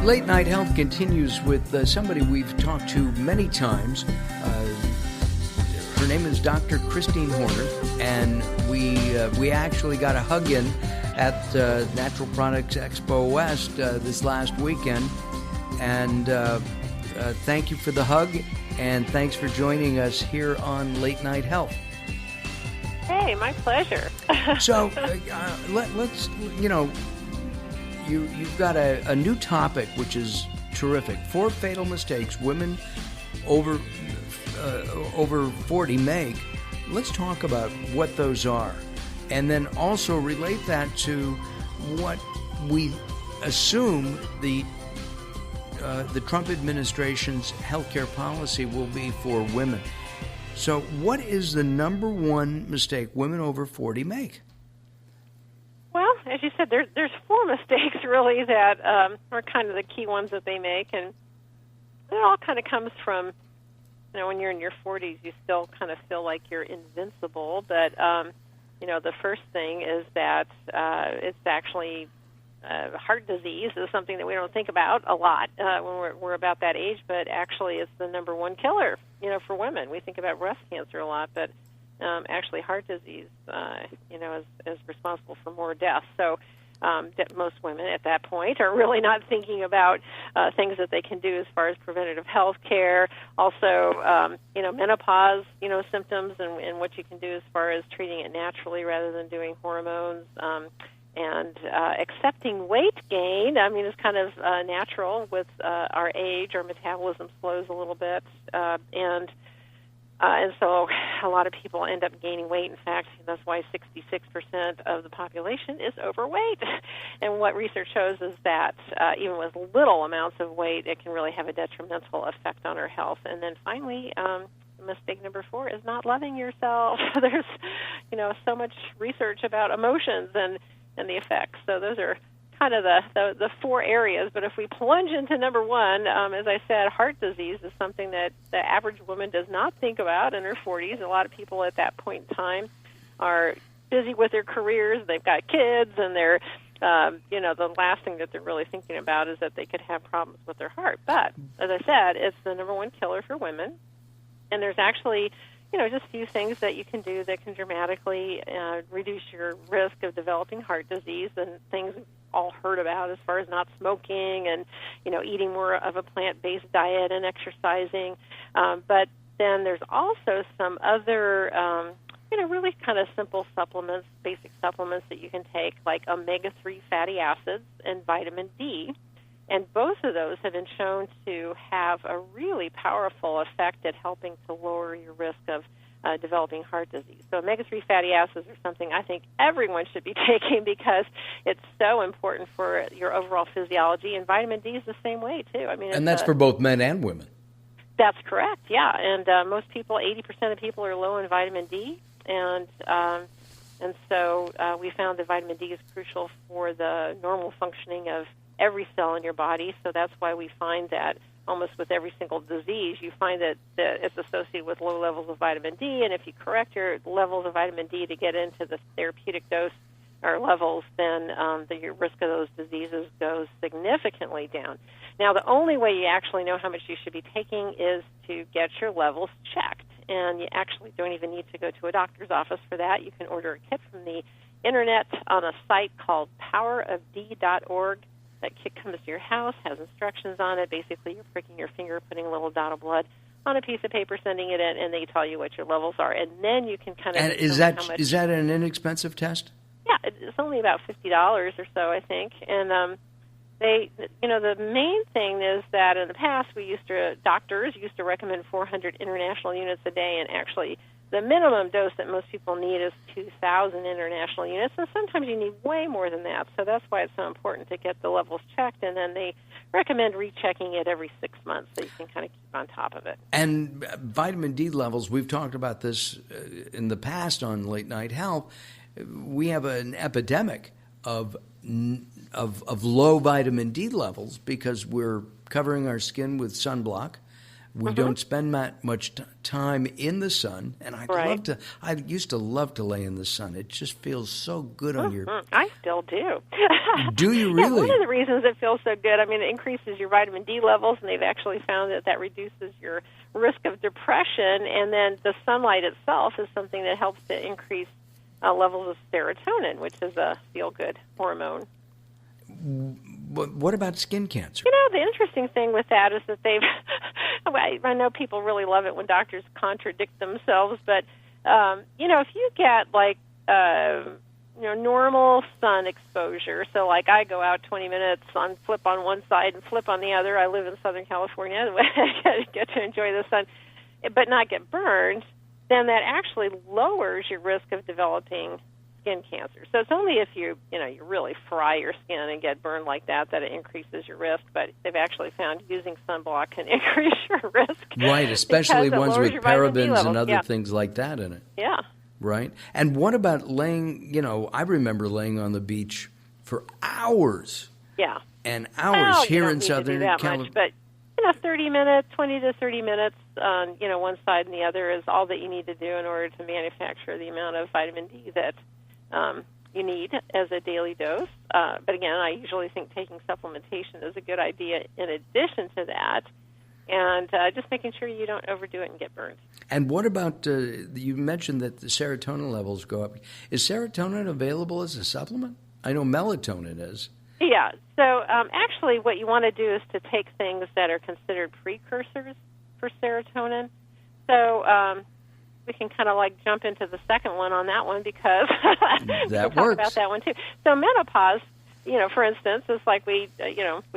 Late Night Health continues with somebody we've talked to many times. Her name is Dr. Christine Horner, and we actually got a hug in at Natural Products Expo West this last weekend. And thank you for the hug, and thanks for joining us here on Late Night Health. Hey, my pleasure. So let's, you've got a new topic, which is terrific. 4 fatal mistakes women over 40 make. Let's talk about what those are, and then also relate that to what we assume the Trump administration's healthcare policy will be for women. So what is the number one mistake women over 40 make? Well, as you said, there's 4 mistakes really that are kind of the key ones that they make, and it all kind of comes from, when you're in your 40s, you still kind of feel like you're invincible, but, the first thing is that it's actually heart disease is something that we don't think about a lot when we're about that age, but actually it's the number one killer, for women. We think about breast cancer a lot, but actually heart disease, is responsible for more deaths. So most women at that point are really not thinking about things that they can do as far as preventative health care. Also, menopause, symptoms and what you can do as far as treating it naturally rather than doing hormones. And accepting weight gain, is kind of natural with our age. Our metabolism slows a little bit, and so a lot of people end up gaining weight. In fact, that's why 66% of the population is overweight. And what research shows is that even with little amounts of weight, it can really have a detrimental effect on our health. And then finally, mistake number 4 is not loving yourself. There's, so much research about emotions and the effects. So those are kind of the 4 areas. But if we plunge into number 1, as I said, heart disease is something that the average woman does not think about in her 40s. A lot of people at that point in time are busy with their careers. They've got kids, and they're, the last thing that they're really thinking about is that they could have problems with their heart. But as I said, it's the number 1 killer for women. And there's actually just a few things that you can do that can dramatically reduce your risk of developing heart disease, and things we've all heard about as far as not smoking and, eating more of a plant-based diet and exercising. But then there's also some other, really kind of simple supplements, basic supplements that you can take, like omega-3 fatty acids and vitamin D. And both of those have been shown to have a really powerful effect at helping to lower your risk of developing heart disease. So omega-3 fatty acids are something I think everyone should be taking because it's so important for your overall physiology. And vitamin D is the same way, too. And that's for both men and women. That's correct, yeah. And most people, 80% of people are low in vitamin D. And so we found that vitamin D is crucial for the normal functioning of every cell in your body. So that's why we find that almost with every single disease, you find that it's associated with low levels of vitamin D. And if you correct your levels of vitamin D to get into the therapeutic dose or levels, then your risk of those diseases goes significantly down. Now, the only way you actually know how much you should be taking is to get your levels checked. And you actually don't even need to go to a doctor's office for that. You can order a kit from the internet on a site called powerofd.org. That kit comes to your house, has instructions on it. Basically, you're pricking your finger, putting a little dot of blood on a piece of paper, sending it in, and they tell you what your levels are. And then you can kind of... And is that an inexpensive test? Yeah, it's only about $50 or so, I think. And the main thing is that in the past, doctors used to recommend 400 international units a day, and actually the minimum dose that most people need is 2,000 international units, and sometimes you need way more than that. So that's why it's so important to get the levels checked, and then they recommend rechecking it every 6 months so you can kind of keep on top of it. And vitamin D levels, we've talked about this in the past on Late Night Health. We have an epidemic of low vitamin D levels because we're covering our skin with sunblock. We don't spend that much time in the sun, and I used to love to lay in the sun. It just feels so good on your... I still do. Do you really? Yeah, one of the reasons it feels so good, I mean, it increases your vitamin D levels, and they've actually found that reduces your risk of depression, and then the sunlight itself is something that helps to increase levels of serotonin, which is a feel-good hormone. What about skin cancer? You know, the interesting thing with that is that they've... I know people really love it when doctors contradict themselves, but, if you get, normal sun exposure, so, I go out 20 minutes, flip on one side and flip on the other. I live in Southern California. I get to enjoy the sun, but not get burned, then that actually lowers your risk of developing skin cancer. So it's only if you really fry your skin and get burned like that it increases your risk. But they've actually found using sunblock can increase your risk. Right, especially ones with parabens and other things like that in it. Yeah. Right. And what about laying, I remember laying on the beach for hours. Yeah. And hours here in Southern California. But 30 minutes, 20 to 30 minutes on, one side and the other is all that you need to do in order to manufacture the amount of vitamin D that you need as a daily dose. But again, I usually think taking supplementation is a good idea in addition to that, and just making sure you don't overdo it and get burned. And what about, you mentioned that the serotonin levels go up. Is serotonin available as a supplement? I know melatonin is. Yeah, so actually what you want to do is to take things that are considered precursors for serotonin. So we can kind of jump into the second one on that one because we can talk about that one too. So menopause, for instance, is we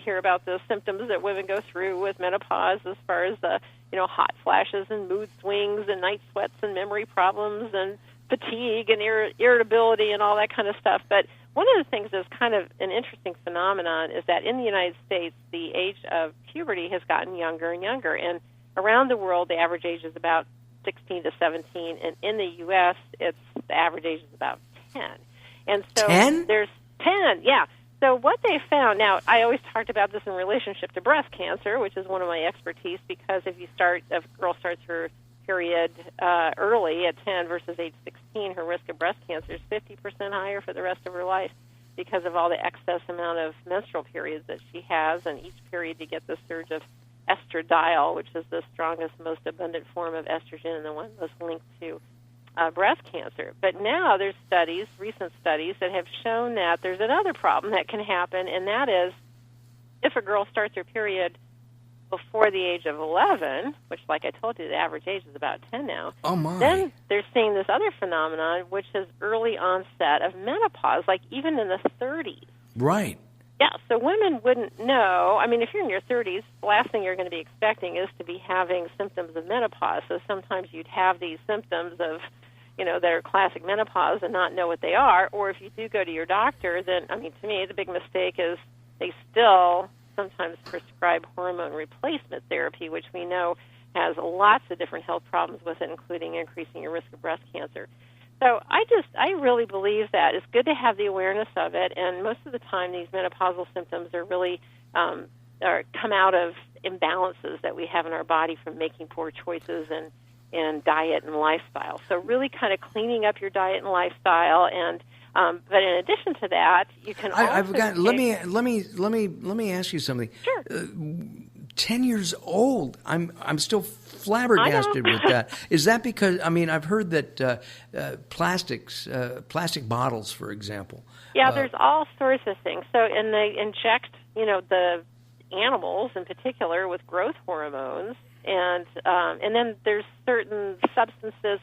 hear about the symptoms that women go through with menopause as far as hot flashes and mood swings and night sweats and memory problems and fatigue and irritability and all that kind of stuff. But one of the things that's kind of an interesting phenomenon is that in the United States, the age of puberty has gotten younger and younger. And around the world, the average age is about 16 to 17. And in the U.S., the average age is about 10. And so 10? There's 10, yeah. So what they found, now I always talked about this in relationship to breast cancer, which is one of my expertise, because if a girl starts her period early at 10 versus age 16, her risk of breast cancer is 50% higher for the rest of her life because of all the excess amount of menstrual periods that she has, and each period you get this surge of estradiol, which is the strongest, most abundant form of estrogen and the one most linked to breast cancer. But now there's recent studies, that have shown that there's another problem that can happen, and that is if a girl starts her period before the age of 11, which, like I told you, the average age is about 10 now. Oh, my. Then they're seeing this other phenomenon, which is early onset of menopause, even in the 30s. Right. Yeah, so women wouldn't know. I mean, if you're in your 30s, the last thing you're going to be expecting is to be having symptoms of menopause. So sometimes you'd have these symptoms of, that are classic menopause and not know what they are. Or if you do go to your doctor, then, to me, the big mistake is they still sometimes prescribe hormone replacement therapy, which we know has lots of different health problems with it, including increasing your risk of breast cancer. So I really believe that it's good to have the awareness of it, and most of the time these menopausal symptoms are really come out of imbalances that we have in our body from making poor choices and diet and lifestyle. So really kind of cleaning up your diet and lifestyle, and but in addition to that, you can also let me ask you something. Sure. 10 years old. I'm still flabbergasted with that. Is that because I've heard that plastic bottles, for example. Yeah, there's all sorts of things. So, and they inject, the animals in particular with growth hormones, and then there's certain substances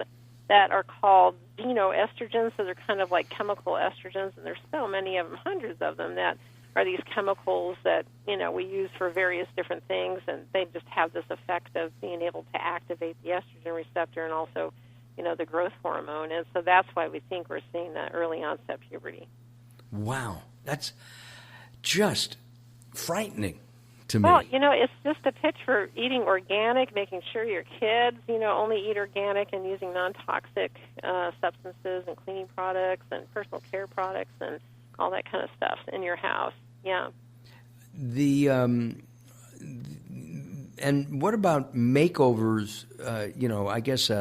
that are called xenoestrogens, so they're kind of like chemical estrogens, and there's so many of them, hundreds of them, that are these chemicals that, we use for various different things, and they just have this effect of being able to activate the estrogen receptor and also, the growth hormone. And so that's why we think we're seeing that early onset puberty. Wow. That's just frightening to me. Well, it's just a pitch for eating organic, making sure your kids, only eat organic and using non-toxic substances and cleaning products and personal care products and all that kind of stuff in your house. Yeah. And what about makeovers? I guess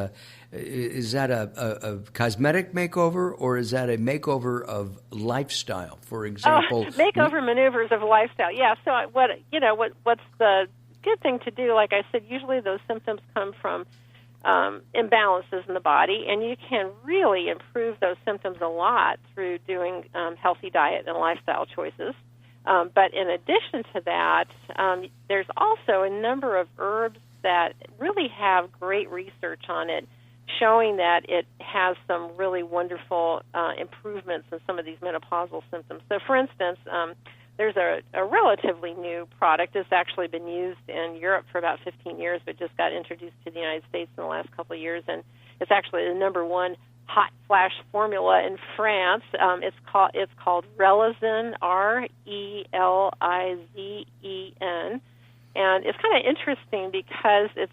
is that a cosmetic makeover, or is that a makeover of lifestyle? For example, makeover maneuvers of lifestyle. Yeah. So what's the good thing to do? Like I said, usually those symptoms come from imbalances in the body, and you can really improve those symptoms a lot through doing healthy diet and lifestyle choices. But in addition to that, there's also a number of herbs that really have great research on it, showing that it has some really wonderful improvements in some of these menopausal symptoms. So, for instance, there's a relatively new product that's actually been used in Europe for about 15 years, but just got introduced to the United States in the last couple of years, and it's actually the number one hot flash formula in France. It's called Relizin, Relizen, and it's kind of interesting because it's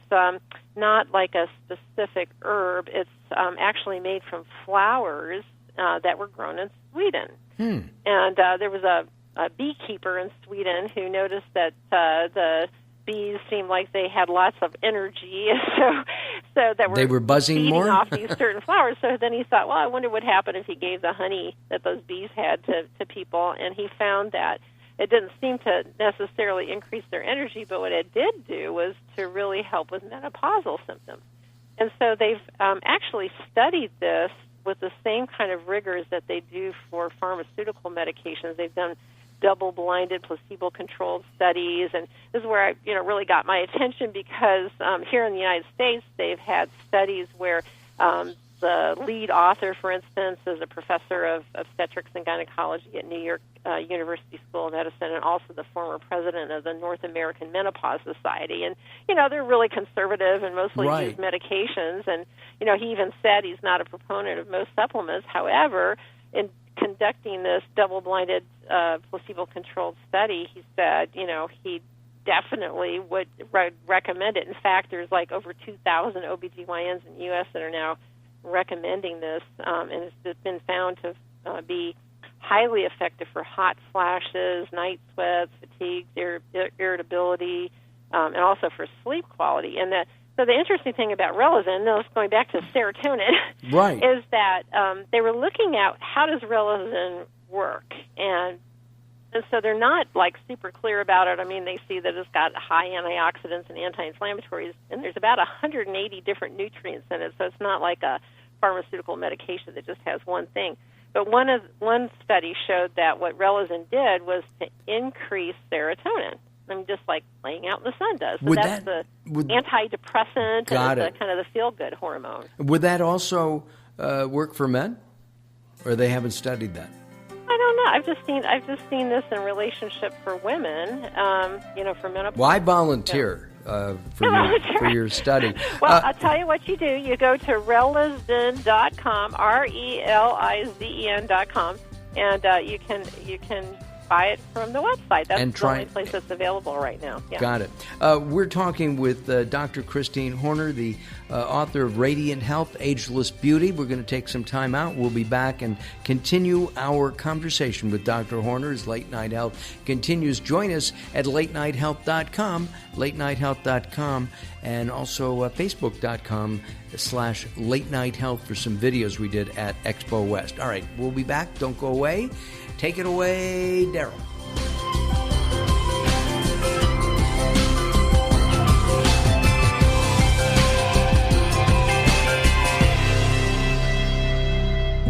not like a specific herb. It's actually made from flowers that were grown in Sweden. And there was a beekeeper in Sweden who noticed that the bees seemed like they had lots of energy, so that they were buzzing feeding more off these certain flowers. So then he thought, well, I wonder what happened if he gave the honey that those bees had to people, and he found that it didn't seem to necessarily increase their energy, but what it did do was to really help with menopausal symptoms. And so they've actually studied this with the same kind of rigors that they do for pharmaceutical medications. They've done double-blinded, placebo-controlled studies, and this is where I, really got my attention because here in the United States, they've had studies where the lead author, for instance, is a professor of obstetrics and gynecology at New York University School of Medicine, and also the former president of the North American Menopause Society. And they're really conservative and mostly use medications. And he even said he's not a proponent of most supplements. However, in conducting this double-blinded placebo-controlled study, he said, he definitely would recommend it. In fact, there's like over 2,000 OBGYNs in the U.S. that are now recommending this, and it's been found to be highly effective for hot flashes, night sweats, fatigue, irritability, and also for sleep quality. And so the interesting thing about Relizin, going back to serotonin, is that they were looking at how does Relizin work, and so they're not like super clear about it. I mean, they see that it's got high antioxidants and anti-inflammatories, and there's about 180 different nutrients in it, so it's not like a pharmaceutical medication that just has one thing. But one study showed that what Relizin did was to increase serotonin. I mean, just like laying out in the sun does. So that's the antidepressant and the kind of the feel-good hormone. Would that also work for men, or they haven't studied that? I don't know. I've just seen this in relationship for women. For menopause. Well, I volunteer for your study. Well, I'll tell you what you do. You go to Relizen.com, RELIZEN.com, and you can buy it from the website. That's the only place that's available right now. Yeah. Got it. We're talking with Dr. Christine Horner, the author of Radiant Health, Ageless Beauty. We're going to take some time out. We'll be back and continue our conversation with Dr. Horner as Late Night Health continues. Join us at latenighthealth.com, latenighthealth.com, and also facebook.com/Late Night Health for some videos we did at Expo West. All right, we'll be back. Don't go away. Take it away, Daryl.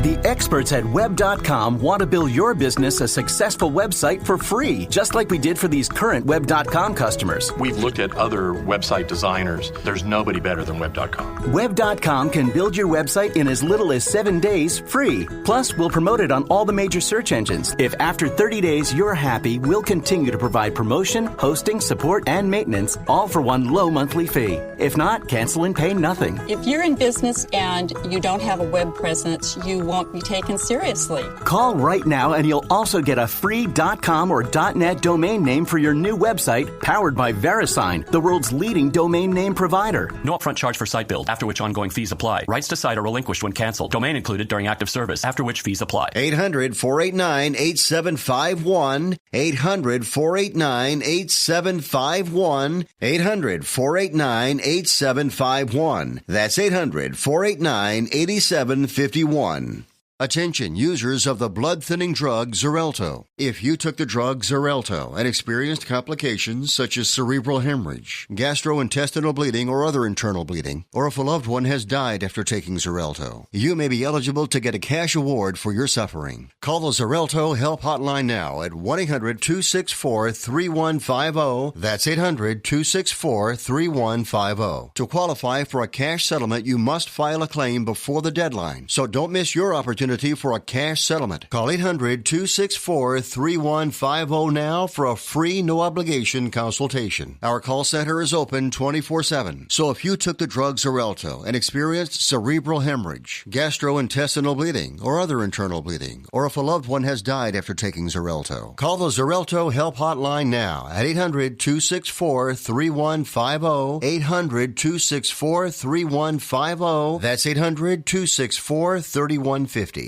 The experts at Web.com want to build your business a successful website for free, just like we did for these current Web.com customers. We've looked at other website designers. There's nobody better than Web.com. Web.com can build your website in as little as 7 days free. Plus, we'll promote it on all the major search engines. If after 30 days you're happy, we'll continue to provide promotion, hosting, support, and maintenance, all for one low monthly fee. If not, cancel and pay nothing. If you're in business and you don't have a web presence, you won't be taken seriously. Call right now and you'll also get a free .com or .net domain name for your new website powered by VeriSign, the world's leading domain name provider. No upfront charge for site build, after which ongoing fees apply. Rights to site are relinquished when canceled. Domain included during active service, after which fees apply. 800-489-8751. 800-489-8751. 800-489-8751. That's 800-489-8751. Attention users of the blood-thinning drug Xarelto. If you took the drug Xarelto and experienced complications such as cerebral hemorrhage, gastrointestinal bleeding or other internal bleeding, or if a loved one has died after taking Xarelto, you may be eligible to get a cash award for your suffering. Call the Xarelto Help Hotline now at 1-800-264-3150. That's 800-264-3150. To qualify for a cash settlement, you must file a claim before the deadline, so don't miss your opportunity for a cash settlement. Call 800-264-3150 now for a free, no-obligation consultation. Our call center is open 24/7. So if you took the drug Xarelto and experienced cerebral hemorrhage, gastrointestinal bleeding, or other internal bleeding, or if a loved one has died after taking Xarelto, call the Xarelto Help Hotline now at 800-264-3150. 800-264-3150. That's 800-264-3150.